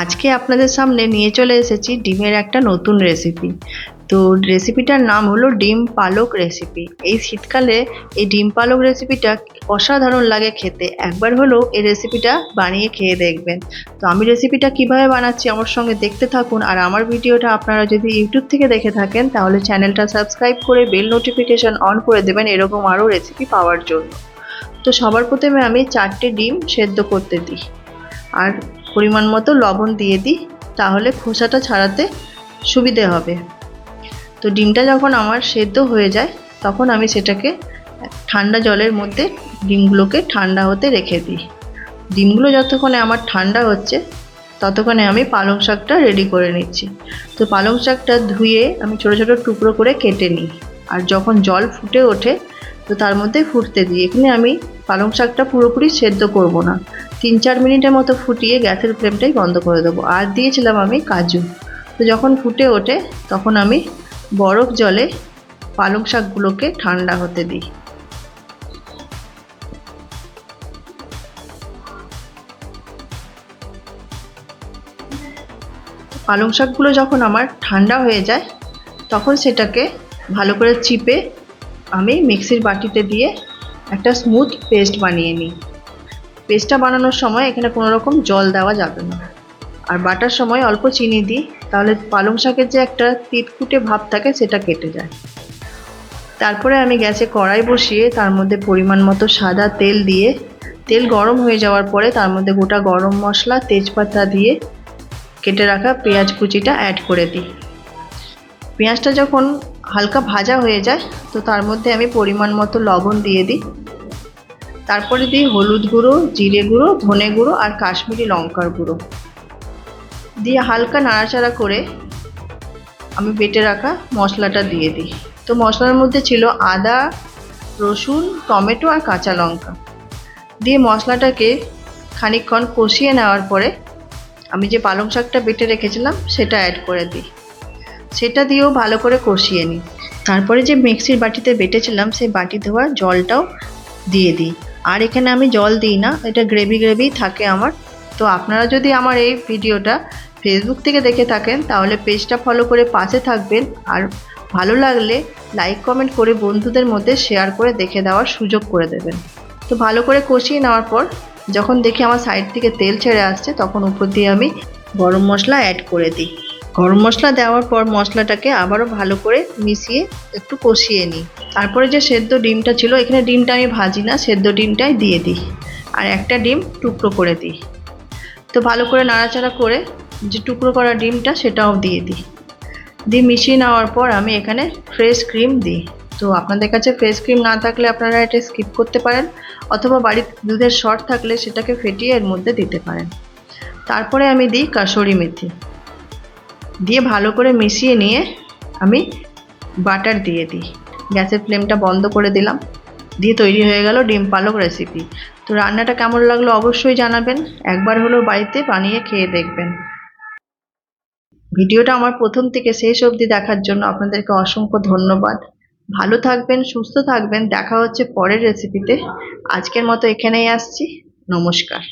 আজকে আপনাদের সামনে নিয়ে চলে এসেছি ডিমের একটা নতুন রেসিপি। তো রেসিপিটার নাম হলো ডিম পালক রেসিপি। এই শীতকালে এই ডিম পালক রেসিপিটা অসাধারণ লাগে খেতে। একবার হলেও এই রেসিপিটা বানিয়ে খেয়ে দেখবেন। তো আমি রেসিপিটা কিভাবে বানাচ্ছি আমার সঙ্গে দেখতে থাকুন। আর আমার ভিডিওটা আপনারা যদি ইউটিউব থেকে দেখে থাকেন তাহলে চ্যানেলটা সাবস্ক্রাইব করে বেল নোটিফিকেশন অন করে দেবেন এরকম আরও রেসিপি পাওয়ার জন্য। তো সবার প্রথমে আমি 4টে ডিম সেদ্ধ করতে দিই আর পরিমাণ মতো লবণ দিয়ে দিই, তাহলে খোসাটা ছাড়াতে সুবিধে হবে। তো ডিমটা যখন আমার সেদ্ধ হয়ে যায় তখন আমি সেটাকে ঠান্ডা জলের মধ্যে ডিমগুলোকে ঠান্ডা হতে রেখে দিই। ডিমগুলো যতক্ষণে আমার ঠান্ডা হচ্ছে ততক্ষণে আমি পালং শাকটা রেডি করে নিচ্ছি। তো পালং শাকটা ধুয়ে আমি ছোটো ছোটো টুকরো করে কেটে নিই। আর যখন জল ফুটে ওঠে তো তার মধ্যে ফুটতে দিই। এখানে আমি পালং শাকটা পুরোপুরি সেদ্ধ করব না, 3-4 মিনিটের মতো ফুটিয়ে গ্যাসের ফ্লেমটাই বন্ধ করে দেবো। আর দিয়েছিলাম আমি কাজু। তো যখন ফুটে ওঠে তখন আমি বরফ জলে পালং শাকগুলোকে ঠান্ডা হতে দিই। পালং শাকগুলো যখন আমার ঠান্ডা হয়ে যায় তখন সেটাকে ভালো করে চিপে আমি মিক্সির বাটিতে দিয়ে একটা স্মুথ পেস্ট বানিয়ে নিই। পেস্টটা বানানোর সময় এখানে কোনো রকম জল দেওয়া যাবে না। আর বাটার সময় অল্প চিনি দিই, তাহলে পালং শাকের যে একটা তিতকুটে ভাব থাকে সেটা কেটে যায়। তারপরে আমি গ্যাসে কড়াই বসিয়ে তার মধ্যে পরিমাণ মতো সাদা তেল দিয়ে, তেল গরম হয়ে যাওয়ার পরে তার মধ্যে গোটা গরম মশলা, তেজপাতা দিয়ে কেটে রাখা পেঁয়াজ কুচিটা অ্যাড করে দিই। পেঁয়াজটা যখন হালকা ভাজা হয়ে যায় তো তার মধ্যে আমি পরিমাণ মতো লবণ দিয়ে দিই। তারপরে দিই হলুদ গুঁড়ো, জিরে গুঁড়ো, ধনে গুঁড়ো আর কাশ্মীরি লঙ্কার গুঁড়ো দিয়ে হালকা নাড়াচাড়া করে আমি বেটে রাখা মশলাটা দিয়ে দিই। তো মশলার মধ্যে ছিল আদা, রসুন, টমেটো আর কাঁচা লঙ্কা দিয়ে মশলাটাকে খানিকক্ষণ কষিয়ে নেওয়ার পরে আমি যে পালং শাকটা বেটে রেখেছিলাম সেটা অ্যাড করে দিই। সেটা দিয়েও ভালো করে কষিয়ে নিই। তারপরে যে মিক্সির বাটিতে বেটেছিলাম সেই বাটি ধোয়া জলটাও দিয়ে দিই। আর এখানে আমি জল দিই না, এটা গ্রেভি গ্রেভি থাকে আমার। তো আপনারা যদি আমার এই ভিডিওটা ফেসবুক থেকে দেখে থাকেন তাহলে পেজটা ফলো করে পাশে থাকবেন। আর ভালো লাগলে লাইক কমেন্ট করে বন্ধুদের মধ্যে শেয়ার করে দেখে দেওয়ার সুযোগ করে দেবেন। তো ভালো করে কষিয়ে নেওয়ার পর যখন দেখি আমার সাইড থেকে তেল ছেড়ে আসছে তখন উপর দিয়ে আমি গরম মশলা অ্যাড করে দিই। গরম মশলা দেওয়ার পর মশলাটাকে আবারও ভালো করে মিশিয়ে একটু কষিয়ে নিই। তারপরে যে সেদ্ধ ডিমটা ছিল, এখানে ডিমটা আমি ভাজি না, সেদ্ধ ডিমটাই দিয়ে দিই আর একটা ডিম টুকরো করে দিই। তো ভালো করে নাড়াচাড়া করে যে টুকরো করা ডিমটা সেটাও দিয়ে দিই। দিয়ে মিশিয়ে নেওয়ার পর আমি এখানে ফ্রেশ ক্রিম দিই। তো আপনাদের কাছে ফ্রেশ ক্রিম না থাকলে আপনারা এটা স্কিপ করতে পারেন, অথবা বাড়ির দুধের শর্ট থাকলে সেটাকে ফেটিয়ে এর মধ্যে দিতে পারেন। তারপরে আমি দিই কাসুরি মেথি দিয়ে ভালো করে মিশিয়ে নিয়ে আমি বাটার দিয়ে দিই। গ্যাসের ফ্লেমটা বন্ধ করে দিলাম, দিয়ে তৈরি হয়ে গেল ডিম পালক রেসিপি। তো রান্নাটা কেমন লাগলো অবশ্যই জানাবেন, একবার হলেও বাড়িতে বানিয়ে খেয়ে দেখবেন। ভিডিওটা আমার প্রথম থেকে শেষ অবধি দেখার জন্য আপনাদেরকে অসংখ্য ধন্যবাদ। ভালো থাকবেন, সুস্থ থাকবেন, দেখা হচ্ছে পরের রেসিপিতে। আজকের মতো এখানেই আসছি, নমস্কার।